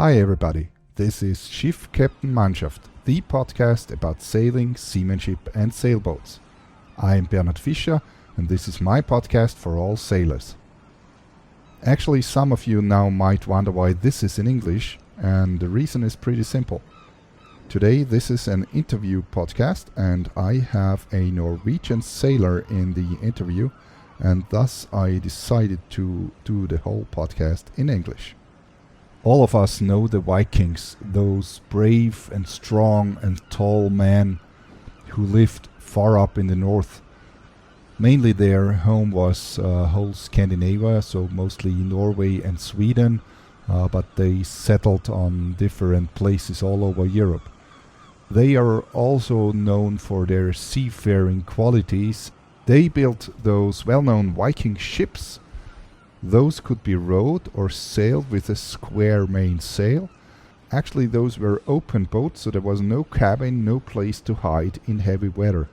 Hi everybody, this is Schiff Captain Mannschaft, the podcast about sailing, seamanship and sailboats. I am Bernhard Fischer and this is my podcast for all sailors. Actually, some of you now might wonder why this is in English, and the reason is pretty simple. Today this is an interview podcast and I have a Norwegian sailor in the interview, and thus I decided to do the whole podcast in English. All of us know the Vikings, those brave and strong and tall men who lived far up in the north. Mainly their home was whole Scandinavia, so mostly Norway and Sweden, but they settled on different places all over Europe. They are also known for their seafaring qualities. They built those well-known Viking ships. Those could be rowed or sailed with a square mainsail. Actually, those were open boats, so there was no cabin, no place to hide in heavy weather.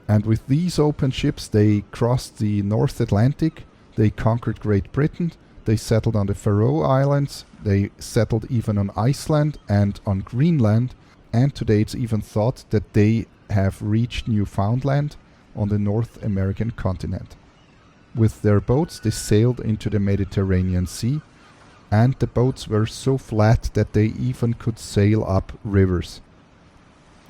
And with these open ships, they crossed the North Atlantic, they conquered Great Britain, they settled on the Faroe Islands, they settled even on Iceland and on Greenland, and today it's even thought that they have reached Newfoundland on the North American continent. With their boats they sailed into the Mediterranean Sea, and the boats were so flat that they even could sail up rivers.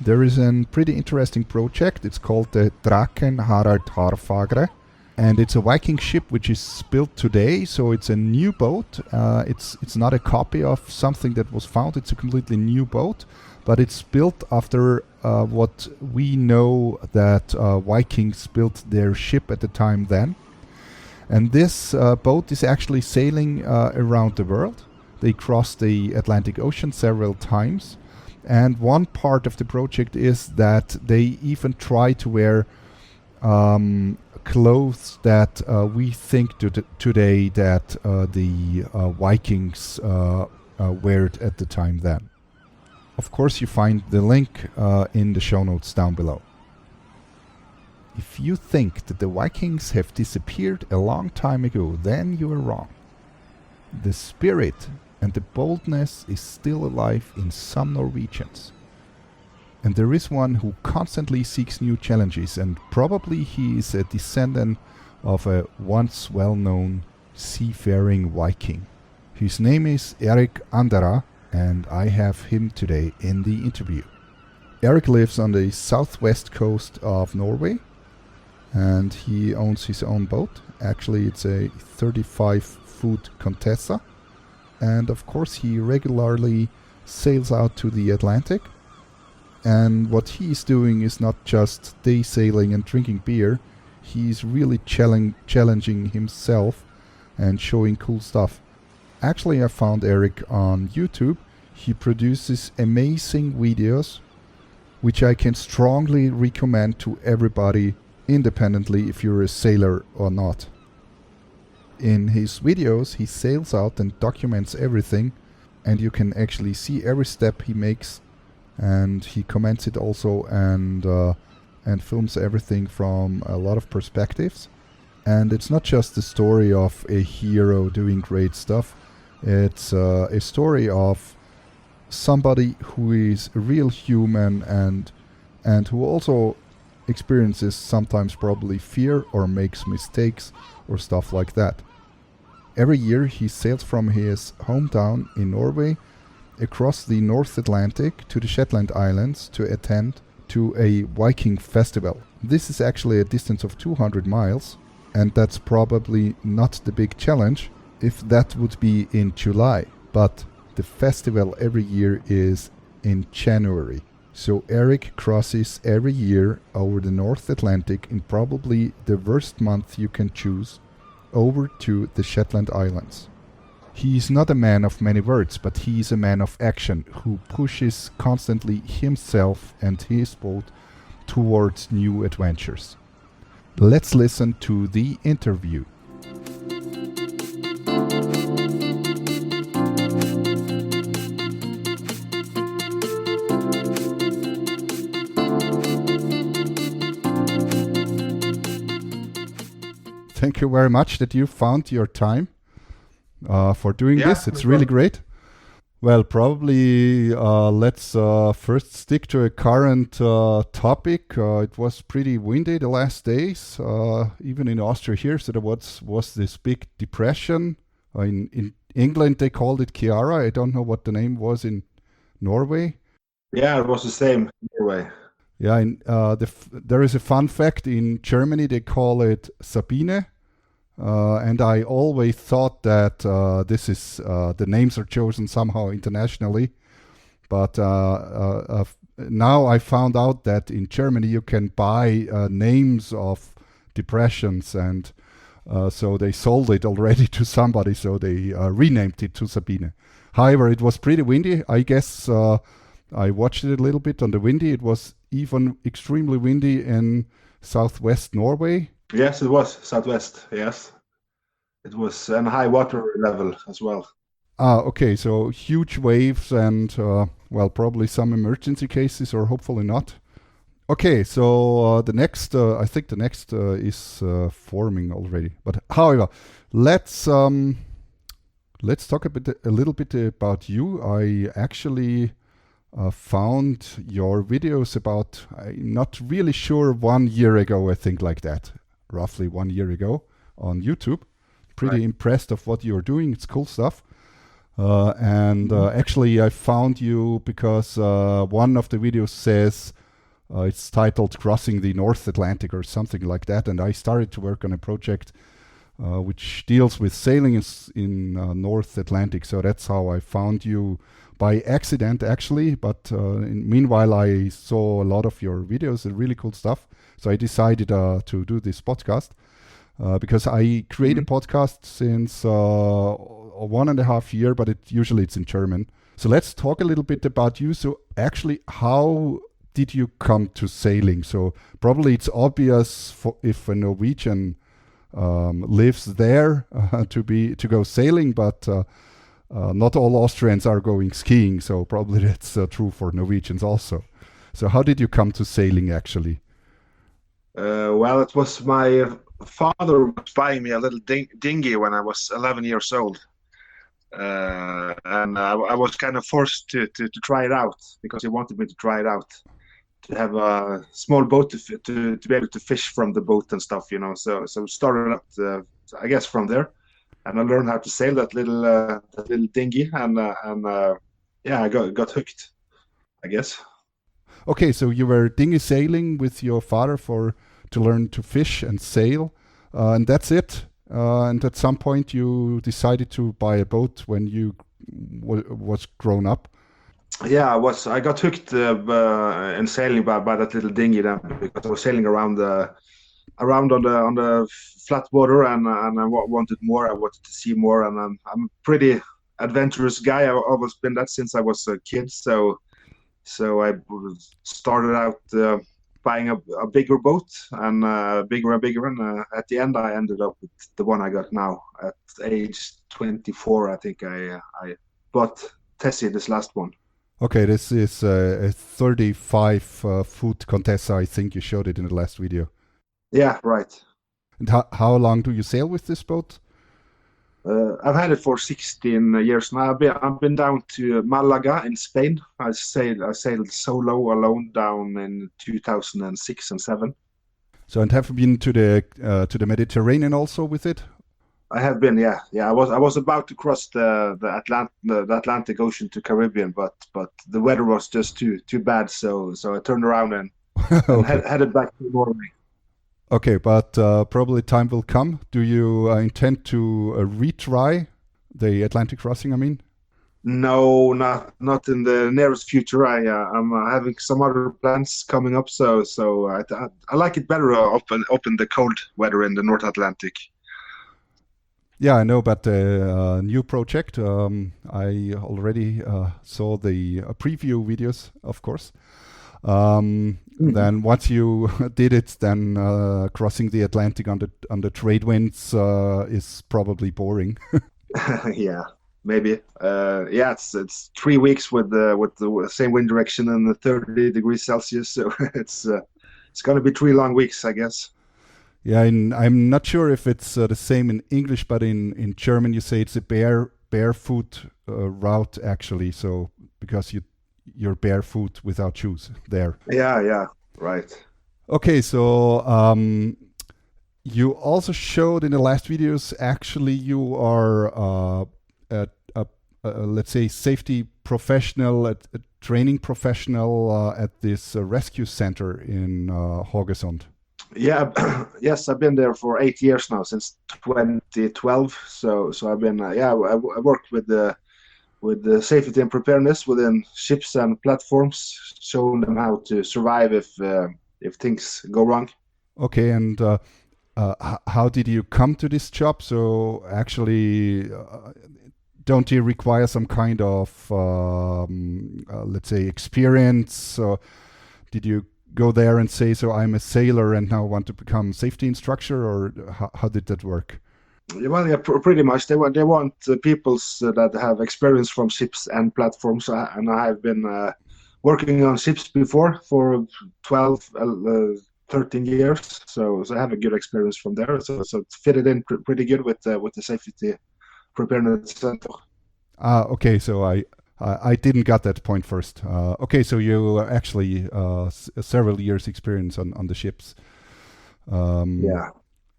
There is a pretty interesting project, it's called the Draken Harald Haarfagre, and it's a Viking ship which is built today, so it's a new boat. It's not a copy of something that was found, it's a completely new boat, but it's built after what we know that Vikings built their ship at the time then. And this boat is actually sailing around the world. They crossed the Atlantic Ocean several times. And one part of the project is that they even try to wear clothes that we think today that the Vikings wear at the time then. Of course, you find the link in the show notes down below. If you think that the Vikings have disappeared a long time ago, then you are wrong. The spirit and the boldness is still alive in some Norwegians. And there is one who constantly seeks new challenges, and probably he is a descendant of a once well-known seafaring Viking. His name is Erik Aanderaa, and I have him today in the interview. Erik lives on the southwest coast of Norway, and he owns his own boat. Actually, it's a 35-foot Contessa. And of course, he regularly sails out to the Atlantic. And what he's doing is not just day sailing and drinking beer. He's really challenging himself and showing cool stuff. Actually, I found Erik on YouTube. He produces amazing videos, which I can strongly recommend to everybody, independently if you're a sailor or not. In his videos he sails out and documents everything, and you can actually see every step he makes, and he comments it also, and films everything from a lot of perspectives. And it's not just the story of a hero doing great stuff, it's a story of somebody who is a real human and who also experiences sometimes probably fear or makes mistakes or stuff like that. Every year he sails from his hometown in Norway across the North Atlantic to the Shetland Islands to attend to a Viking festival. This is actually a distance of 200 miles, and that's probably not the big challenge if that would be in July, but the festival every year is in January. So Erik crosses every year over the North Atlantic in probably the worst month you can choose, over to the Shetland Islands. He is not a man of many words, but he is a man of action who pushes constantly himself and his boat towards new adventures. Let's listen to the interview. Thank you very much that you found your time for doing this. It's really great. Well, probably let's first stick to a current topic. It was pretty windy the last days, even in Austria here. So there was this big depression. In England, they called it Chiara. I don't know what the name was in Norway. Yeah, it was the same in Norway. Yeah, there is a fun fact. In Germany, they call it Sabine. And I always thought that this is the names are chosen somehow internationally, but now I found out that in Germany you can buy names of depressions, and so they sold it already to somebody, so they renamed it to Sabine. However, it was pretty windy. I guess I watched it a little bit on the windy. It was even extremely windy in southwest Norway. Yes, it was southwest. Yes, it was an high water level as well. Okay, so huge waves and, well, probably some emergency cases, or hopefully not. Okay, so I think the next is forming already. But however, let's talk a little bit about you. I actually found your videos about, I'm not really sure, 1 year ago, I think, like that, roughly 1 year ago on YouTube. Pretty Right. impressed of what you're doing. It's cool stuff. Actually, I found you because one of the videos says it's titled "Crossing the North Atlantic" or something like that, and I started to work on a project which deals with sailing in North Atlantic. So that's how I found you, by accident, actually. But meanwhile, I saw a lot of your videos and really cool stuff. So I decided to do this podcast. Because I create a podcast since 1.5 years, but usually it's in German. So let's talk a little bit about you. So actually, how did you come to sailing? So probably it's obvious if a Norwegian lives there to go sailing, but not all Austrians are going skiing. So probably that's true for Norwegians also. So how did you come to sailing actually? Well, it was my father was buying me a little dinghy when I was 11 years old. And I was kind of forced to try it out because he wanted me to try it out, to have a small boat to be able to fish from the boat and stuff, you know. So started out, I guess, from there, and I learned how to sail that little dinghy, and yeah, I got hooked, I guess. Okay, so you were dinghy sailing with your father to learn to fish and sail, and that's it. And at some point, you decided to buy a boat when you was grown up. Yeah, I got hooked in sailing by that little dinghy then because I was sailing around on the flat water, and I wanted more. I wanted to see more, and I'm a pretty adventurous guy. I've always been that since I was a kid. So I started out buying a bigger boat, and bigger and bigger, and at the end I ended up with the one I got now. At age 24, I think I bought Tessie, this last one. Okay, this is a 35-foot Contessa. I think you showed it in the last video. Yeah, right. And how long do you sail with this boat? I've had it for 16 years now. I've been down to Malaga in Spain. I sailed solo alone down in 2006 and 7. So, and have you been to the Mediterranean also with it? I have been, yeah, yeah. I was about to cross the Atlantic Ocean to Caribbean, but the weather was just too bad. So I turned around and Okay. headed back to Norway. Okay, but probably time will come. Do you intend to retry the Atlantic crossing? I mean. No, not in the nearest future. I'm having some other plans coming up, so I like it better up in the cold weather in the North Atlantic. Yeah, I know about the new project. I already saw the preview videos, of course. Then once you did it, then crossing the Atlantic on the trade winds is probably boring. Yeah, maybe. Yeah, it's 3 weeks with the same wind direction and the 30 degrees Celsius, so it's gonna be 3 long weeks, I guess. Yeah, I'm not sure if it's the same in English, but in German you say it's a barefoot route actually. So because you're barefoot without shoes there. Yeah, right. Okay, so you also showed in the last videos. Actually, you are let's say safety professional, a training professional at this rescue center in Haugesund. Yeah, yes, I've been there for 8 years now, since 2012. So I've been I worked with the safety and preparedness within ships and platforms, showing them how to survive if things go wrong. Okay, and how did you come to this job? So actually, don't you require some kind of let's say experience? Did you go there and say, so I'm a sailor and now want to become safety instructor, or how did that work? Well, yeah, pretty much. They want people that have experience from ships and platforms, and I have been working on ships before for 12, 13 years. So I have a good experience from there. So it fitted in pretty good with the safety preparedness center. Okay, so I didn't got that point first. Okay, so you actually several years experience on the ships. Yeah.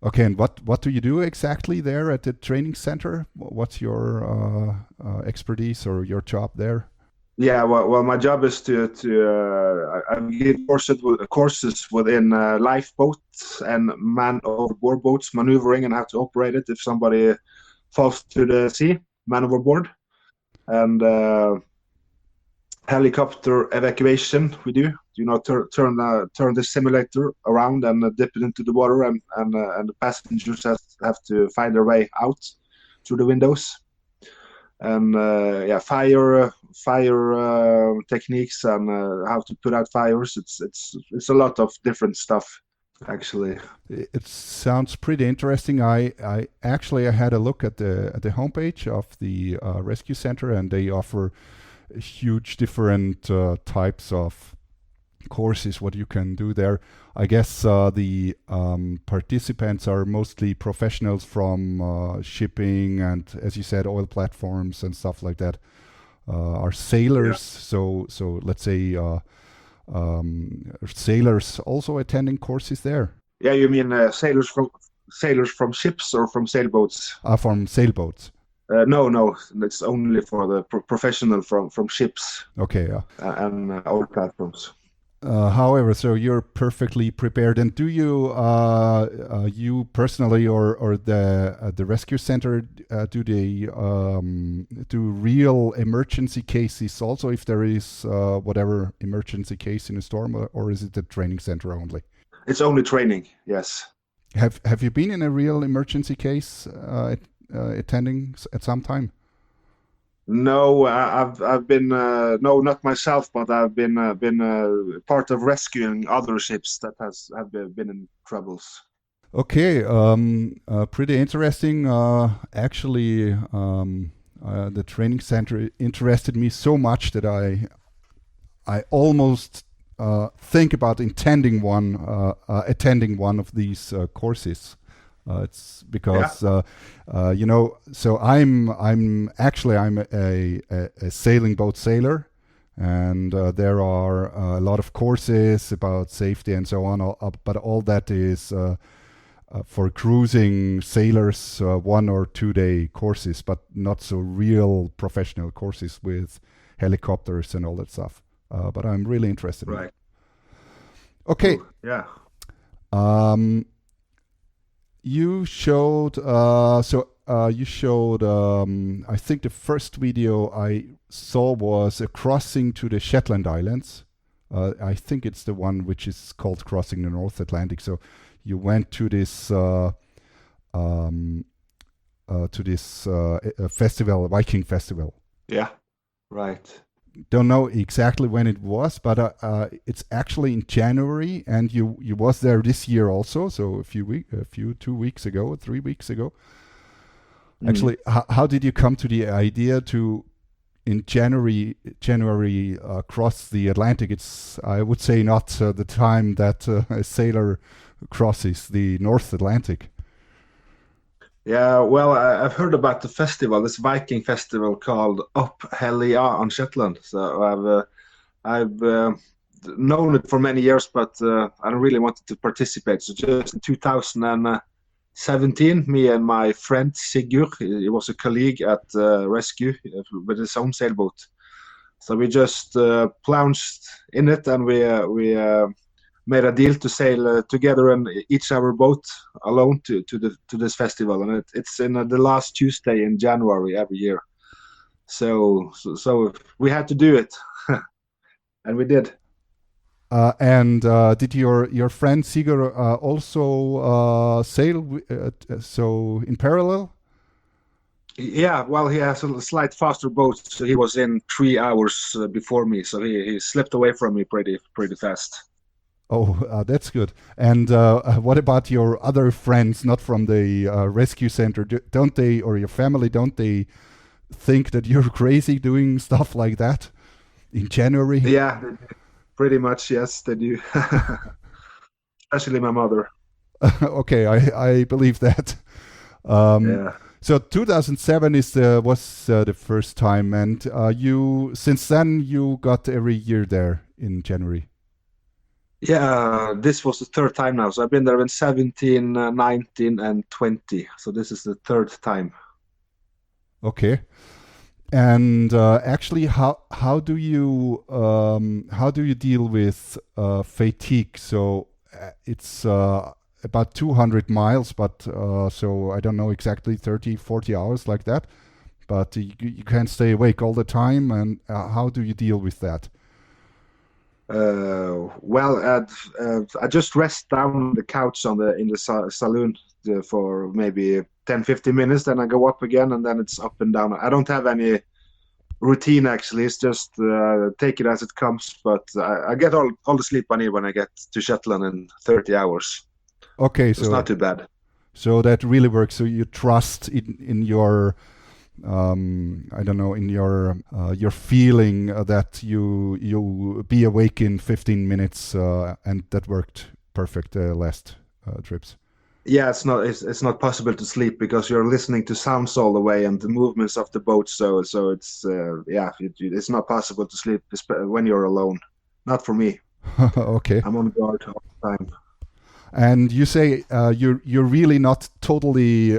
Okay, and what do you do exactly there at the training center? What's your expertise or your job there? Yeah, well, my job is to I give courses within lifeboats and man overboard boats, maneuvering and how to operate it if somebody falls to the sea, man overboard, and helicopter evacuation. We do, turn the simulator around and dip it into the water, and the passengers have to find their way out through the windows. And fire techniques and how to put out fires. It's a lot of different stuff, actually. It sounds pretty interesting. I actually had a look at the homepage of the rescue center, and they offer huge different types of courses what you can do there. I guess the participants are mostly professionals from shipping and, as you said, oil platforms and stuff like that. Are sailors, so let's say sailors also attending courses there? Yeah, you mean sailors from ships or from sailboats? From sailboats. No, it's only for the professional from ships. Okay, yeah. And oil platforms. However, so you're perfectly prepared. And do you, you personally, or the rescue center, do they do real emergency cases also if there is whatever emergency case in a storm, or is it the training center only? It's only training, yes. Have you been in a real emergency case attending at some time? No, I've been no, not myself, but I've been part of rescuing other ships that have been in troubles. Okay, pretty interesting. Actually, the training center interested me so much that I almost think about attending one of these courses. It's because so I'm actually a sailing boat sailor, and there are a lot of courses about safety and so on. But all that is for cruising sailors, 1 or 2 day courses, but not so real professional courses with helicopters and all that stuff. But I'm really interested. Right. In it. Okay. Ooh, yeah. You showed you showed I think the first video I saw was a crossing to the Shetland Islands. I think it's the one which is called Crossing the North Atlantic. So you went to this festival, Viking festival. Yeah, right. Don't know exactly when it was, but it's actually in January, and you was there this year also. So 2 weeks ago, 3 weeks ago. Actually, how did you come to the idea to in January cross the Atlantic? It's, I would say, not the time that a sailor crosses the North Atlantic. Yeah, well, I've heard about the festival, this Viking festival called Up Hellia on Shetland. So I've known it for many years, but I don't really wanted to participate. So just in 2017, me and my friend Sigurd, he was a colleague at Rescue with his own sailboat. So we just plunged in it, and we made a deal to sail together in each our boat alone to this festival, and it's in the last Tuesday in January every year. So we had to do it, and we did. And did your friend Sigurd also sail so in parallel? Yeah, well, he has a slight faster boat, so he was in 3 hours before me, so he slipped away from me pretty fast. Oh, that's good. And what about your other friends, not from the rescue center? Don't they, or your family, don't they think that you're crazy doing stuff like that in January? Yeah, pretty much, yes, they do. Especially my mother. Okay, I believe that. Um, Yeah. so 2007 was the first time, and you since then you got every year there in January. Yeah, this was the third time now. So I've been there in 17, 19, and 20. So this is the third time. Okay. And actually, how do you deal with fatigue? So it's about 200 miles, but so I don't know exactly 30, 40 hours like that. But you can't stay awake all the time. And how do you deal with that? I just rest down on the couch in the saloon for maybe 10, 15 minutes. Then I go up again, and then it's up and down. I don't have any routine actually. It's just take it as it comes. But I get all the sleep I need when I get to Shetland in 30 hours. Okay, So it's not too bad. so that really works. So you trust in your I don't know, in your feeling that you be awake in 15 minutes, and that worked perfect last trips. Yeah, it's not possible to sleep because you're listening to sounds all the way and the movements of the boat. So it's yeah, it's not possible to sleep when you're alone. Not for me. Okay. I'm on guard all the time. And you say you're really not totally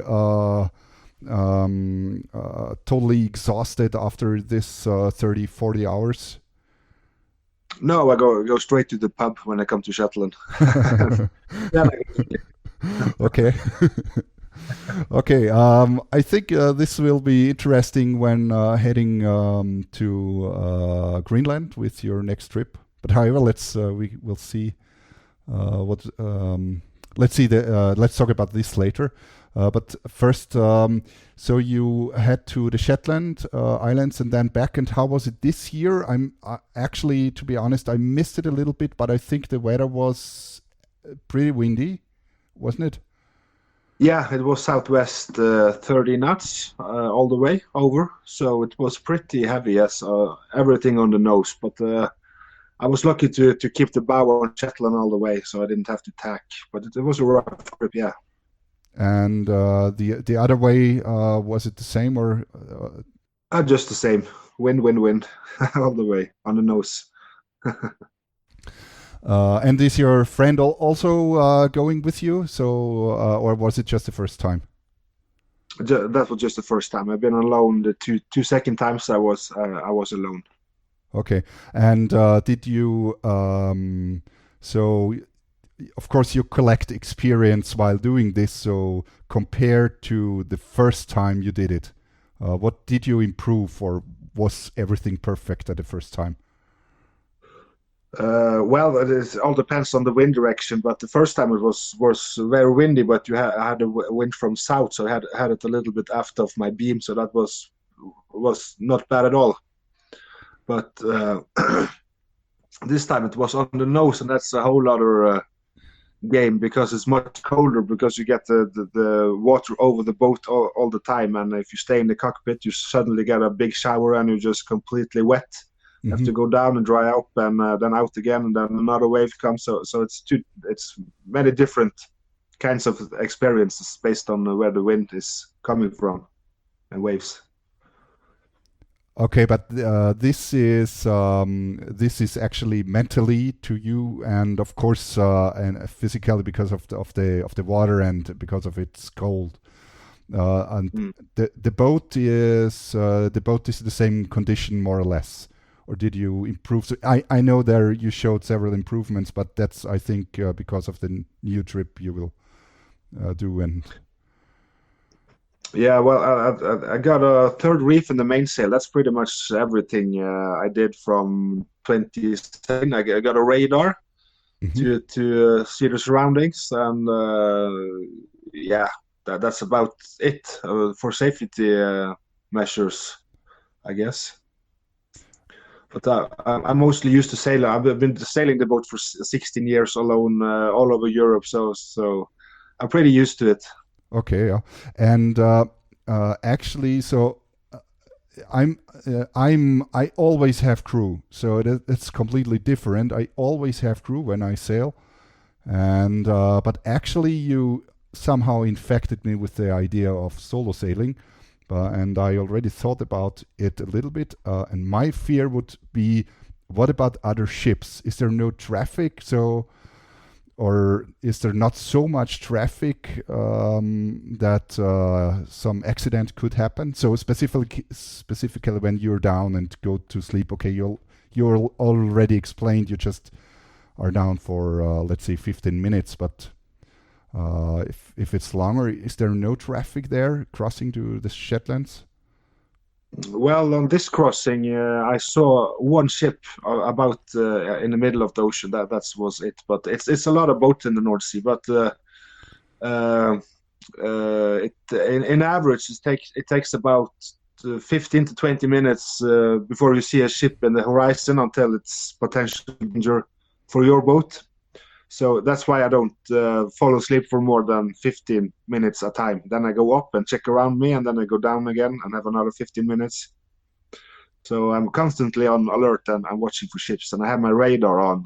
exhausted after this 30, 40 hours. No, I go straight to the pub when I come to Shetland. Yeah, Okay. Okay. I think this will be interesting when heading to Greenland with your next trip. But however, we will see what. Let's talk about this later. But first, so you head to the Shetland Islands and then back. And how was it this year? I'm actually, to be honest, I missed it a little bit, but I think the weather was pretty windy, wasn't it? yeah, it was southwest 30 knots all the way over, so it was pretty heavy. Yes, everything on the nose. But I was lucky to keep the bow on Shetland all the way, so I didn't have to tack. But it was a rough trip. Yeah. And the other way, was it the same or? Just the same. Wind all the way on the nose. And is your friend also going with you? So, or was it just the first time? That was just the first time. I've been alone. The two second times I was alone. Okay. And did you? So, of course, you collect experience while doing this. So, compared to the first time you did it, what did you improve, or was everything perfect at the first time? Well, all depends on the wind direction. But the first time it was very windy, but I had a wind from south, so I had it a little bit aft of my beam, so that was not bad at all. But this time it was on the nose, and that's a whole other game because it's much colder because you get the water over the boat all the time, and if you stay in the cockpit, you suddenly get a big shower and you're just completely wet. You have to go down and dry up, and then out again, and then another wave comes. So it's many different kinds of experiences based on where the wind is coming from and waves. Okay, but this is actually mentally to you, and of course, and physically because of the water and because of it's cold. And Mm. the boat is the same condition more or less, or did you improve? So I know there you showed several improvements, but that's I think because of the new trip you will do. And Yeah, well, I got a third reef in the mainsail. That's pretty much everything I did from 2017. I got a radar Mhm. to see the surroundings, and yeah, that's about it for safety measures, I guess. But I'm mostly used to sailing. I've been sailing the boat for 16 years alone, all over Europe, so I'm pretty used to it. Okay, yeah, and actually, so I always have crew, so it's completely different. I always have crew when I sail, and but actually you somehow infected me with the idea of solo sailing, and I already thought about it a little bit. And my fear would be, what about other ships? Is there no traffic? So or is there not so much traffic that some accident could happen? So specifically when you're down and go to sleep, okay, you're already explained you just are down for let's say 15 minutes, but if it's longer, is there no traffic there crossing to the Shetlands? Well, on this crossing, I saw one ship about in the middle of the ocean. That was it. But it's a lot of boats in the North Sea. But uh, in average, it takes about 15 to 20 minutes before you see a ship in the horizon until it's potential danger for your boat. So that's why I don't fall asleep for more than 15 minutes a time. Then I go up and check around me, and then I go down again and have another 15 minutes. So I'm constantly on alert and I'm watching for ships, and I have my radar on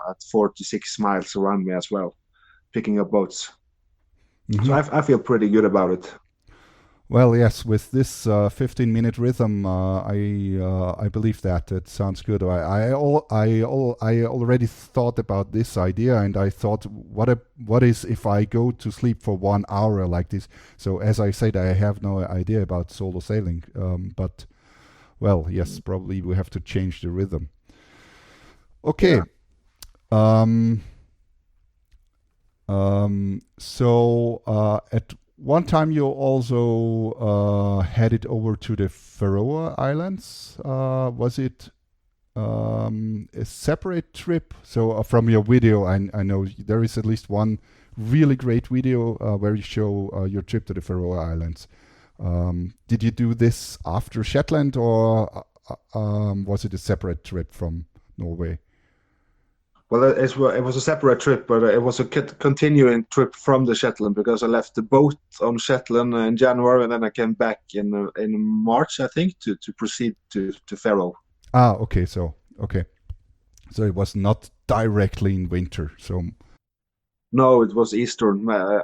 at 4 to 6 miles around me as well, picking up boats. So Hmm. I feel pretty good about it. Well, yes, with this 15-minute rhythm, I believe that it sounds good. I already thought about this idea, and I thought, what is if I go to sleep for 1 hour like this? So as I said, I have no idea about solo sailing, but well, yes, probably we have to change the rhythm. Okay. Yeah. Um, so at one time you also headed over to the Faroe Islands. Was it a separate trip? So from your video, I know there is at least one really great video where you show your trip to the Faroe Islands. Did you do this after Shetland, or was it a separate trip from Norway? Well, it was a separate trip, but it was a continuing trip from the Shetland because I left the boat on Shetland in January, and then I came back in March, I think, to proceed to Faroe. Ah, okay. So okay, so it was not directly in winter. So No, it was Easter,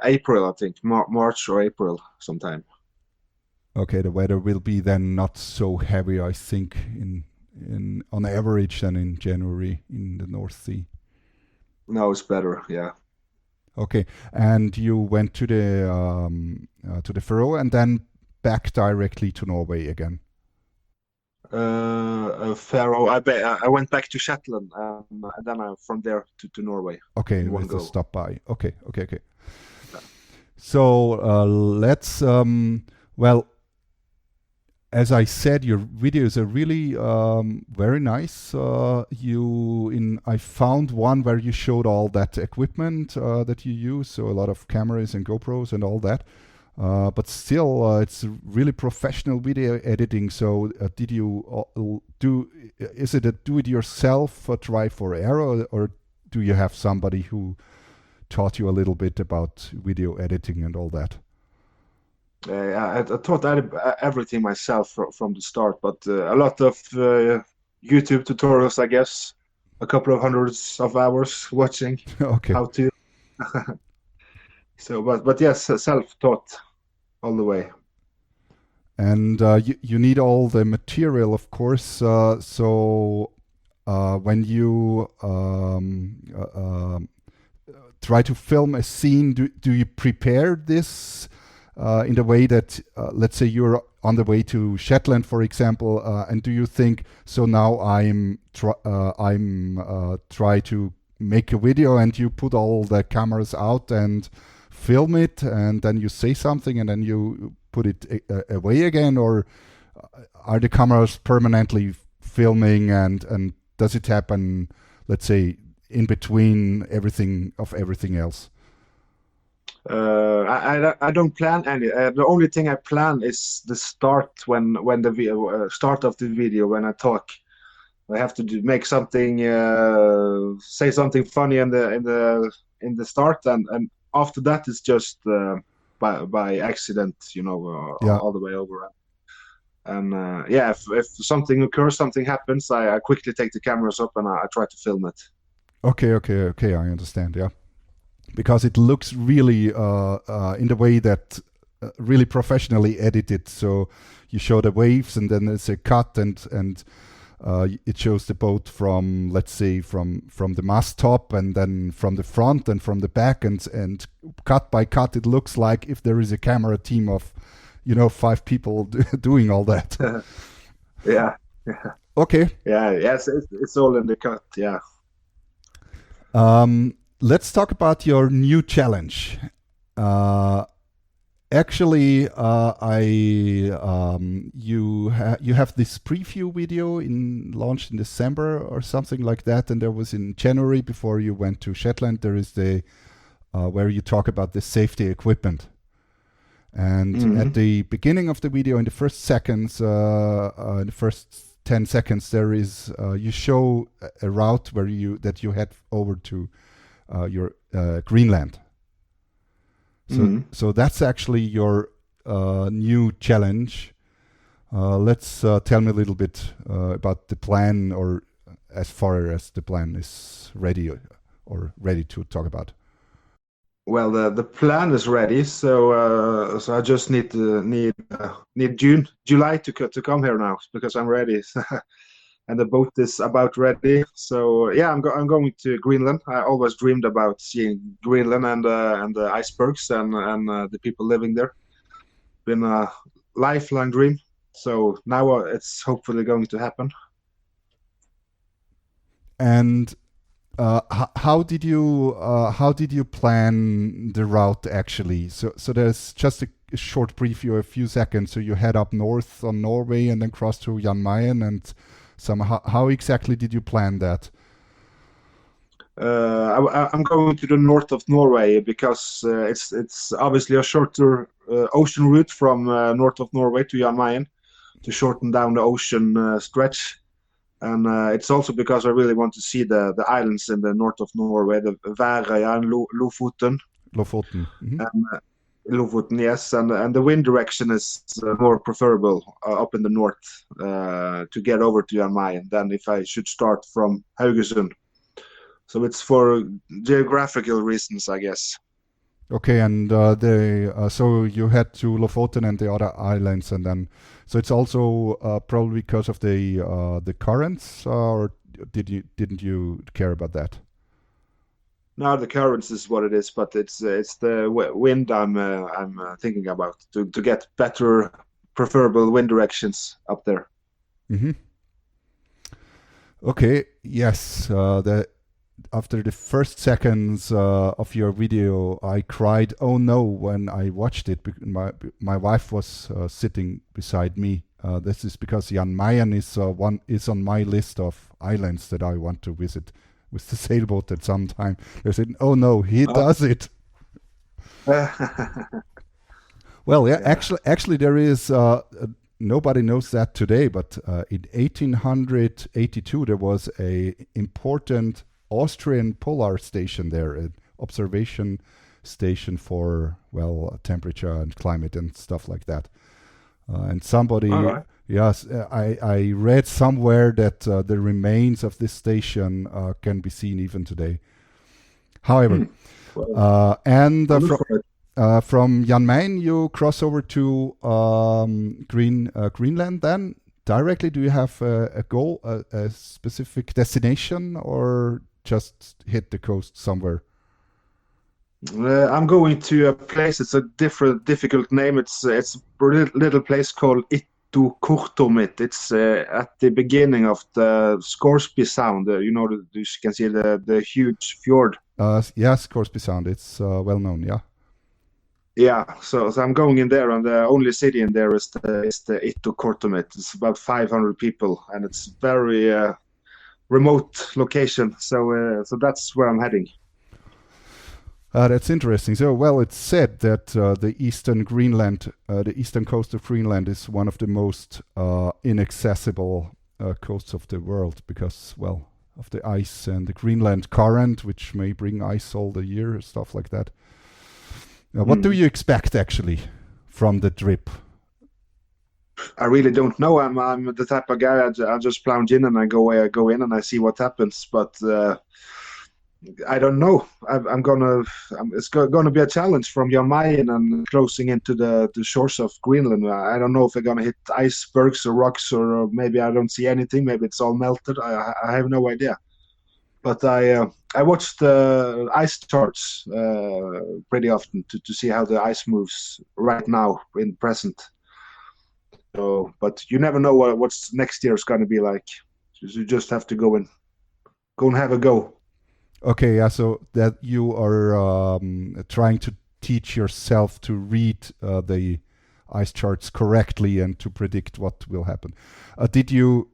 April, I think, March or April sometime. okay, the weather will be then not so heavy, I think, in on average than in January in the North Sea. No, it's better, yeah. Okay, and you went to the Faroe and then back directly to Norway again. Faroe. I went back to Shetland, and then from there to Norway Okay, in one with a go. stop by. Okay, okay, okay. Yeah. So let's well, as I said, your videos are really very nice. I found one where you showed all that equipment that you use, so a lot of cameras and GoPros and all that. But still, it's really professional video editing. So, did you do? Is it a do-it-yourself try for error, or do you have somebody who taught you a little bit about video editing and all that? I taught everything myself from the start, but a lot of YouTube tutorials, I guess, a couple of hundreds of hours watching Okay. how to. So, but yes, self-taught all the way. And you need all the material, of course. So when you try to film a scene, do you prepare this in the way that, let's say you're on the way to Shetland, for example, and do you think, so now I'm try to make a video, and you put all the cameras out and film it, and then you say something, and then you put it away again, or are the cameras permanently filming, and does it happen, let's say, in between everything else? I don't plan any. The only thing I plan is the start, when the start of the video, when I talk. I have to make something, say something funny in the start, and after that it's just by accident, Yeah. all the way over. And yeah, if something occurs, something happens, I quickly take the cameras up and I try to film it. Okay, I understand. Yeah, because it looks really in the way that really professionally edited. So you show the waves, and then there's a cut, and it shows the boat from, let's say, from the mast top, and then from the front and from the back, and cut by cut, it looks like if there is a camera team of 5 people doing all that. Yeah. Okay. Yeah. Yes. It's all in the cut. Yeah. Let's talk about your new challenge. Actually, you have this preview video launched in December or something like that, and there was in January, before you went to Shetland. There is the where you talk about the safety equipment. And at the beginning of the video, in the first seconds, in the first 10 seconds, there is you show a route that you head over to your Greenland. So that's actually your new challenge. Let's tell me a little bit about the plan, or as far as the plan is ready to talk about. Well, the plan is ready, so I just need July to come here now, because I'm ready, and the boat is about ready. So yeah, I'm going to Greenland. I always dreamed about seeing Greenland and the icebergs and the people living there. Been a lifelong dream. So now it's hopefully going to happen. And how did you plan the route actually? So there's just a short preview, a few seconds. So you head up north on Norway and then cross to Jan Mayen, and how exactly did you plan that? I'm going to the north of Norway because it's obviously a shorter ocean route from north of Norway to Jan Mayen, to shorten down the ocean stretch. And it's also because I really want to see the islands in the north of Norway, the Værøya and Lofoten. Lofoten. And, Lofoten, yes. And the wind direction is more preferable up in the north to get over to Jan Mayen than if I should start from Haugesund. So it's for geographical reasons, I guess. Okay, and so you head to Lofoten and the other islands, and then so it's also probably because of the currents, or didn't you care about that? No, the currents is what it is, but it's the wind I'm thinking about to get better, preferable wind directions up there. Okay. Yes. After the first seconds of your video, I cried, "Oh no!" when I watched it. My wife was sitting beside me. This is because Jan Mayen is on my list of islands that I want to visit with the sailboat at some time. They said, "Oh no, he does it." Well, yeah. Actually, there is. Nobody knows that today, but in 1882 there was a important Austrian polar station there, an observation station for temperature and climate and stuff like that. And somebody, yes, I read somewhere that the remains of this station can be seen even today. However, From Jan Mayen, you cross over to Greenland then directly. Do you have a goal, a specific destination, or just hit the coast somewhere? I'm going to a place. It's a difficult name. It's a little place called Ittoqqortoormiit. It's at the beginning of the Scoresby Sound. You can see the huge fjord. Yes, Scoresby Sound. It's well known. Yeah. Yeah, so I'm going in there, and the only city in there is the Ittoqqortoormiit. It's about 500 people, and it's very remote location. So that's where I'm heading. That's interesting. So, well, it's said that the eastern Greenland, the eastern coast of Greenland, is one of the most inaccessible coasts of the world because, well, of the ice and the Greenland current, which may bring ice all the year, stuff like that. What do you expect actually from the trip? I really don't know. I'm the type of guy I just plunge in and I go in and I see what happens. But I don't know. It's gonna be a challenge from Jan Mayen and closing into the shores of Greenland. I don't know if they're gonna hit icebergs or rocks or maybe I don't see anything. Maybe it's all melted. I have no idea. But I watch the ice charts pretty often to see how the ice moves right now in present. So, but you never know what's next year is going to be like. So you just have to go and have a go. Okay, yeah. So that you are trying to teach yourself to read the ice charts correctly and to predict what will happen. Did you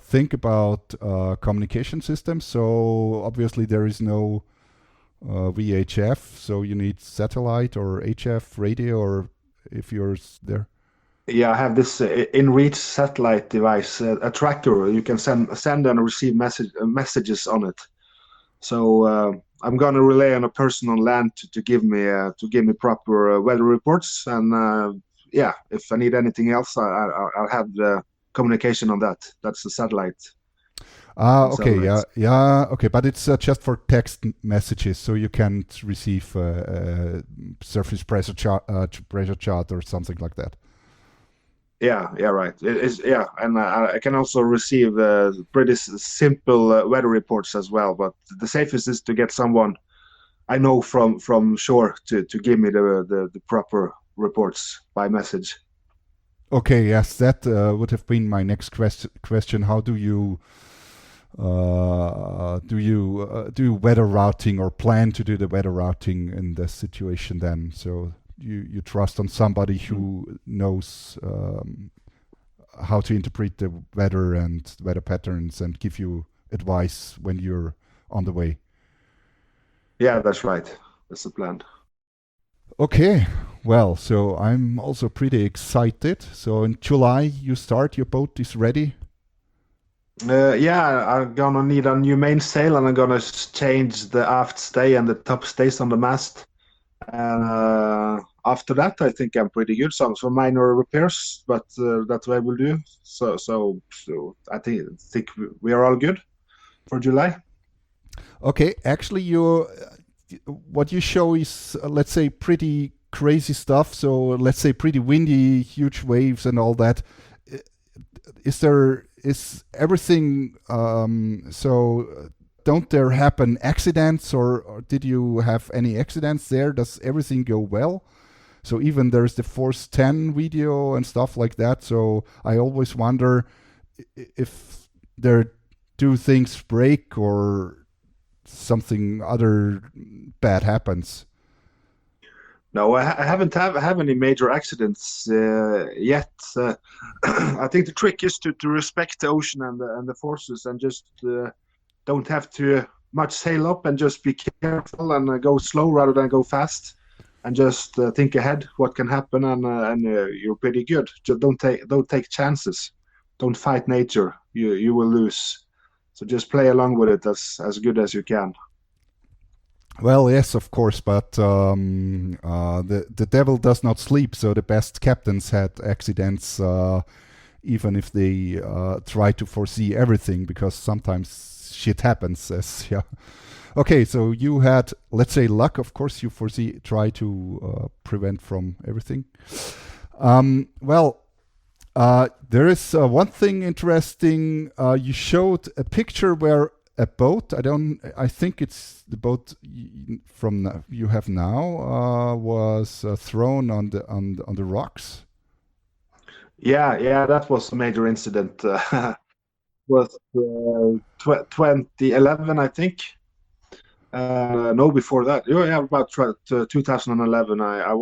think about communication systems? So obviously there is no VHF, so you need satellite or HF radio, or if you're there. Yeah, I have this in-reach satellite device, a tracker. You can send and receive messages on it. So I'm gonna rely on a person on land to give me proper weather reports, and yeah, if I need anything else, I'll have the communication on that. That's the satellite. Okay, yeah, okay, but it's just for text messages, so you can't receive surface pressure chart or something like that. Yeah, right. It is, yeah, and I can also receive pretty simple weather reports as well. But the safest is to get someone I know from shore to give me the proper reports by message. Okay, yes, that would have been my next question. How do you do weather routing or plan to do the weather routing in this situation then? So you trust on somebody who knows how to interpret the weather and weather patterns and give you advice when you're on the way. Yeah, that's right. That's the plan. Okay, well, so I'm also pretty excited. So in July you start, your boat is ready. Yeah, I'm gonna need a new mainsail and I'm gonna change the aft stay and the top stays on the mast. And after that, I think I'm pretty good. Some minor repairs, but that's what I will do. So I think we are all good for July. Okay, actually, what you show is let's say pretty crazy stuff. So let's say pretty windy, huge waves, and all that. Is everything so? Don't there happen accidents, or did you have any accidents there? Does everything go well? So even there's the Force 10 video and stuff like that. So I always wonder if do things break or something other bad happens. No, I haven't have any major accidents yet. I think the trick is to respect the ocean and the forces and just don't have to much sail up and just be careful and go slow rather than go fast and just think ahead what can happen and you're pretty good. Just don't take chances. Don't fight nature. You will lose. So just play along with it as good as you can. Well, yes, of course, but the devil does not sleep. So the best captains had accidents, even if they try to foresee everything, because sometimes shit happens. Okay, so you had, let's say, luck. Of course, you try to prevent from everything. Well, there is one thing interesting. You showed a picture where a boat, I think it's the boat you have now, was thrown on the rocks. Yeah, that was a major incident. Was 2011, I think. No, before that. Yeah, about 2011. I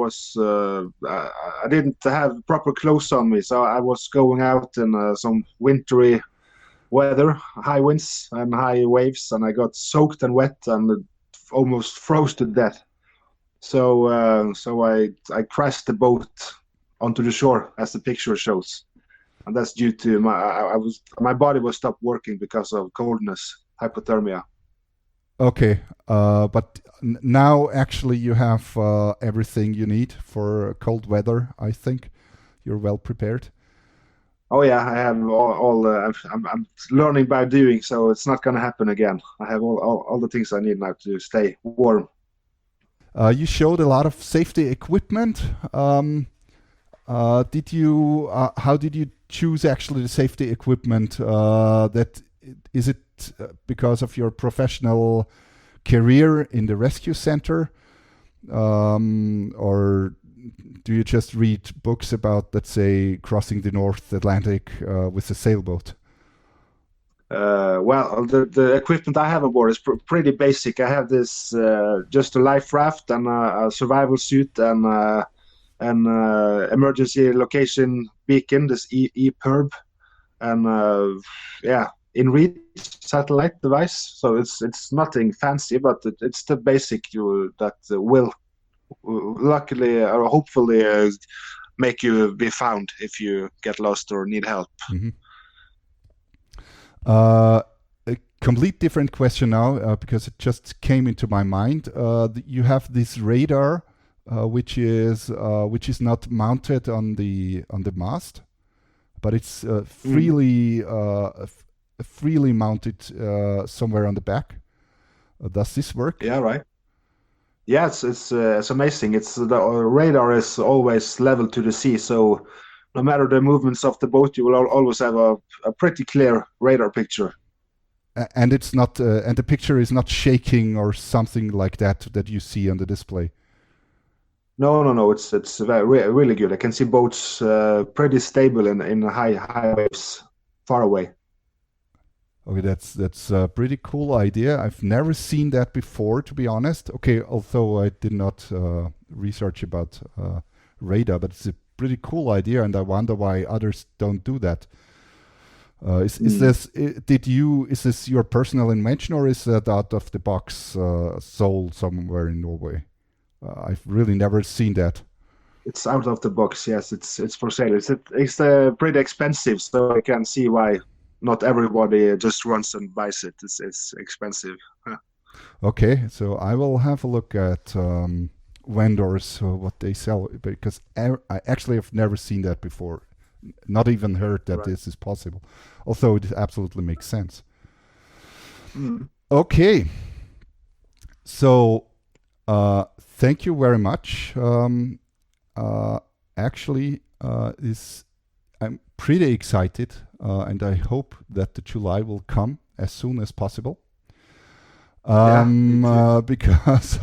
didn't have proper clothes on me, so I was going out in some wintry weather, high winds and high waves, and I got soaked and wet and almost froze to death. So I crashed the boat onto the shore, as the picture shows, and that's due to my body was stopped working because of coldness, hypothermia. Okay, but now actually you have everything you need for cold weather. I think you're well prepared. Oh yeah, I have all I'm learning by doing, so it's not going to happen again. I have all the things I need now to stay warm. You showed a lot of safety equipment. How did you choose actually the safety equipment? Is it because of your professional career in the rescue center, or do you just read books about, let's say, crossing the North Atlantic with a sailboat? Well, the equipment I have aboard is pretty basic. I have this just a life raft and a survival suit and an emergency location beacon, this EPIRB, and in reach satellite device. So it's nothing fancy, but it's the basic that will luckily or hopefully make you be found if you get lost or need help. Mm-hmm. A complete different question now because it just came into my mind. You have this radar, which is not mounted on the mast, but it's freely mounted somewhere on the back. Does this work? Yeah, right. Yeah, it's amazing. The radar is always level to the sea, so no matter the movements of the boat, you will always have a pretty clear radar picture. And it's not, and the picture is not shaking or something like that you see on the display. No. It's really good. I can see boats pretty stable in high waves far away. Okay, that's a pretty cool idea. I've never seen that before, to be honest. Okay, although I did not research about radar, but it's a pretty cool idea, and I wonder why others don't do that. Is this your personal invention, or is that out of the box sold somewhere in Norway? I've really never seen that. It's out of the box. Yes, it's for sale. It's pretty expensive, so I can see why not everybody just runs and buys it. It's expensive. Okay, so I will have a look at vendors, what they sell, because I actually have never seen that before. Not even heard that this is possible. Although it absolutely makes sense. Okay. So, thank you very much. Actually, I'm pretty excited, and I hope that the July will come as soon as possible. Because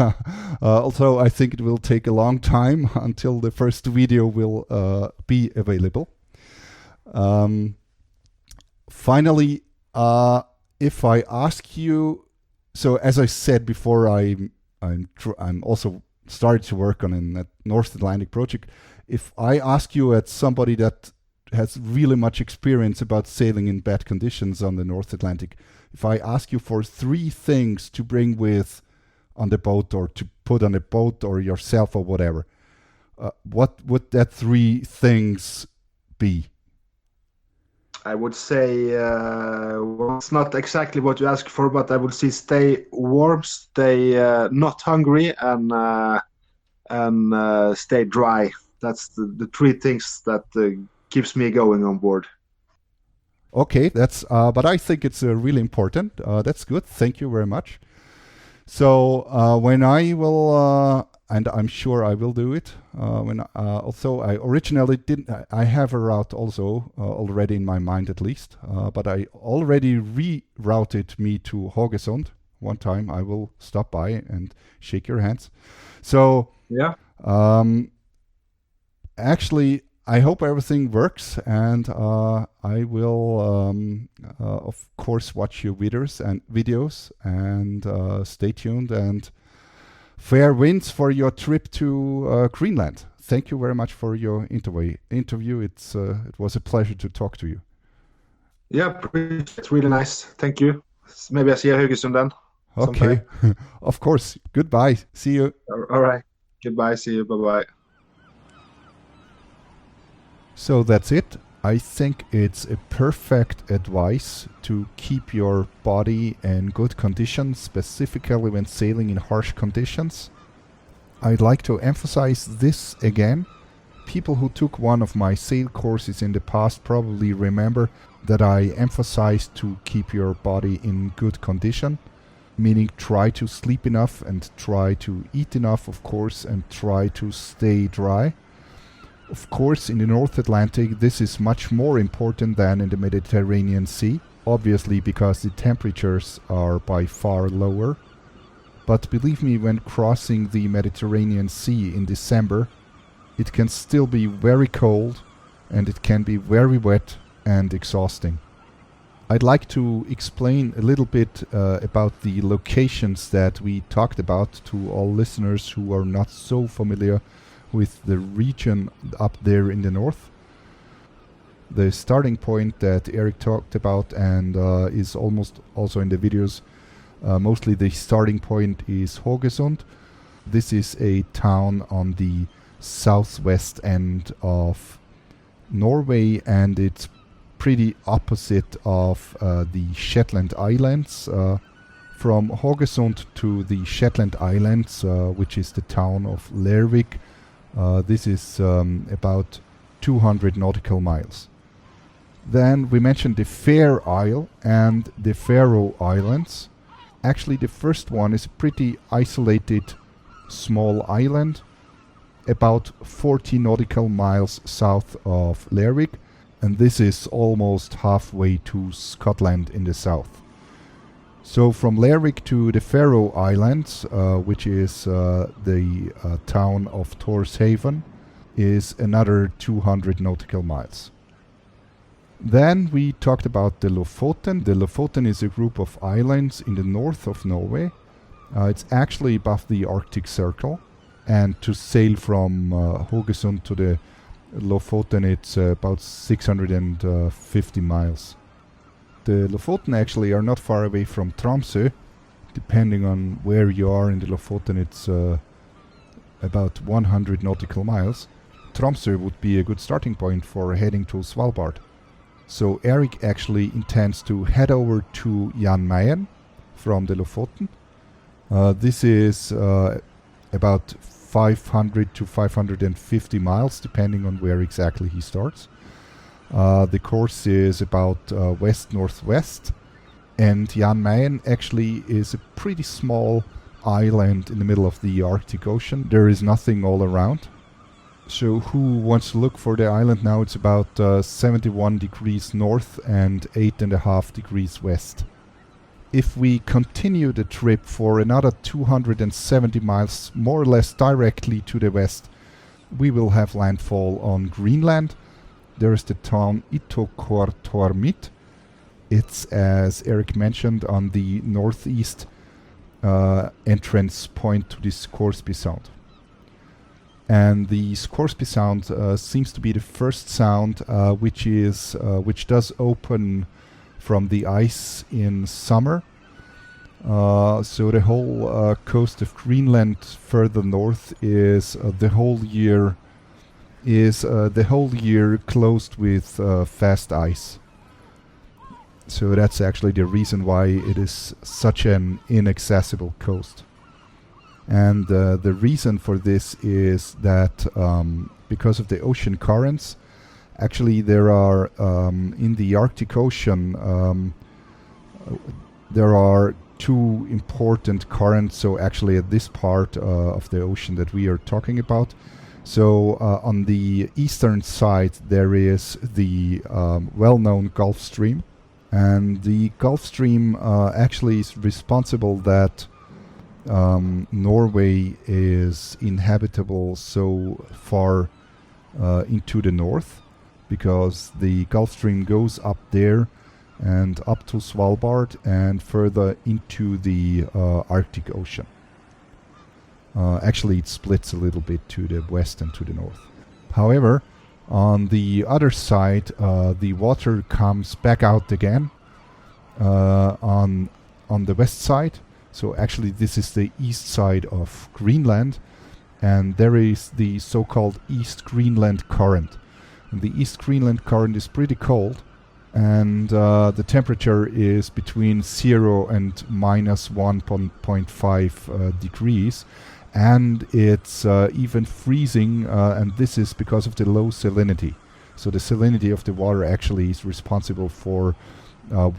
although I think it will take a long time until the first video will be available. Finally, if I ask you, so as I said before, I'm also started to work on a North Atlantic project. If I ask you as somebody that has really much experience about sailing in bad conditions on the North Atlantic, if I ask you for 3 things to bring with on the boat or to put on a boat or yourself or whatever, what would that 3 things be? I would say well, it's not exactly what you asked for, but I would say stay warm, stay not hungry, and stay dry. That's the 3 things that keeps me going on board. Okay, that's but I think it's really important. That's good. Thank you very much. So when I will, and I'm sure I will do it. Although I originally didn't, I have a route also already in my mind at least. But I already rerouted me to Haugesund. One time I will stop by and shake your hands. So Yeah. actually, I hope everything works, and I will, of course, watch your videos, and stay tuned. And fair winds for your trip to Greenland. Thank you very much for your interview. It was a pleasure to talk to you. Yeah, it's really nice. Thank you. Maybe I see you at Haugesund then. Okay, of course. Goodbye. See you. All right. Goodbye. See you. Bye-bye. So that's it. I think it's a perfect advice to keep your body in good condition, specifically when sailing in harsh conditions. I'd like to emphasize this again. People who took one of my sail courses in the past probably remember that I emphasized to keep your body in good condition, meaning try to sleep enough and try to eat enough, of course, and try to stay dry. Of course, in the North Atlantic, this is much more important than in the Mediterranean Sea, obviously because the temperatures are by far lower. But believe me, when crossing the Mediterranean Sea in December, it can still be very cold and it can be very wet and exhausting. I'd like to explain a little bit about the locations that we talked about to all listeners who are not so familiar with the region up there in the north. The starting point that Erik talked about and is almost also in the videos, mostly the starting point is Haugesund. This is a town on the southwest end of Norway, and it's pretty opposite of the Shetland Islands. From Haugesund to the Shetland Islands, which is the town of Lervik, this is about 200 nautical miles. Then we mentioned the Fair Isle and the Faroe Islands. Actually, the first one is a pretty isolated small island, about 40 nautical miles south of Lervik, and this is almost halfway to Scotland in the south. So from Lervik to the Faroe Islands, which is the town of Tórshavn, is another 200 nautical miles. Then we talked about the Lofoten. The Lofoten is a group of islands in the north of Norway. It's actually above the Arctic Circle, and to sail from Haugesund to the Lofoten, it's about 650 miles. The Lofoten actually are not far away from Tromsø. Depending on where you are in the Lofoten, it's about 100 nautical miles. Tromsø would be a good starting point for heading to Svalbard. So Erik actually intends to head over to Jan Mayen from the Lofoten. This is about 500 to 550 miles, depending on where exactly he starts. The course is about west-northwest, and Jan Mayen actually is a pretty small island in the middle of the Arctic Ocean. There is nothing all around. So who wants to look for the island now? It's about 71 degrees north and 8.5 degrees west. If we continue the trip for another 270 miles, more or less directly to the west, we will have landfall on Greenland. There is the town Itokortormit. It's, as Erik mentioned, on the northeast entrance point to the Scoresby Sound. And the Scoresby Sound seems to be the first sound which does open from the ice in summer. So the whole coast of Greenland further north is the whole year closed with fast ice. So that's actually the reason why it is such an inaccessible coast. And the reason for this is that because of the ocean currents, actually there are in the Arctic Ocean there are two important currents. So actually at this part of the ocean that we are talking about. So on the eastern side there is the well-known Gulf Stream, and the Gulf Stream actually is responsible that Norway is inhabitable so far into the north, because the Gulf Stream goes up there and up to Svalbard and further into the Arctic Ocean. Actually, it splits a little bit to the west and to the north. However, on the other side, the water comes back out again on the west side. So actually, this is the east side of Greenland, and there is the so-called East Greenland Current. And the East Greenland Current is pretty cold, and the temperature is between 0 and minus 1.5 degrees, and it's even freezing, and this is because of the low salinity. So the salinity of the water actually is responsible for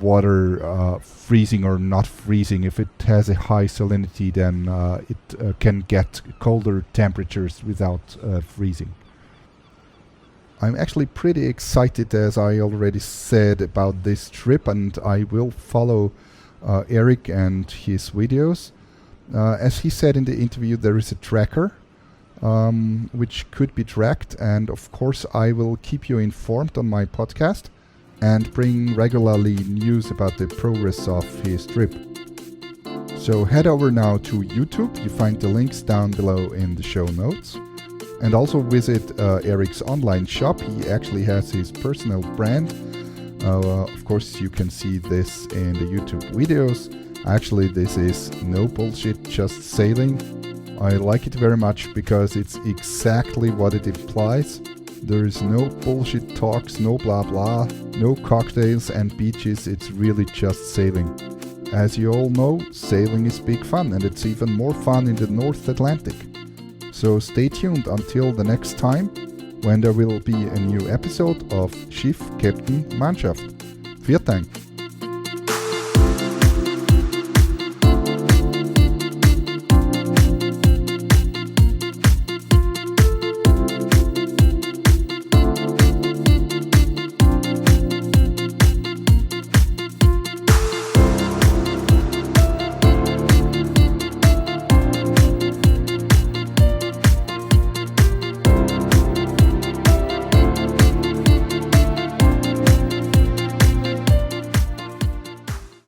water freezing or not freezing. If it has a high salinity, then it can get colder temperatures without freezing. I'm actually pretty excited, as I already said, about this trip, and I will follow Erik and his videos. As he said in the interview, there is a tracker which could be tracked, and of course I will keep you informed on my podcast and bring regularly news about the progress of his trip. So head over now to YouTube. You find the links down below in the show notes. And also visit Erik's online shop. He actually has his personal brand. Of course, you can see this in the YouTube videos. Actually, this is no bullshit, just sailing. I like it very much because it's exactly what it implies. There is no bullshit talks, no blah blah, no cocktails and beaches. It's really just sailing. As you all know, sailing is big fun, and it's even more fun in the North Atlantic. So stay tuned until the next time, when there will be a new episode of Schiff Captain Mannschaft. Vielen Dank.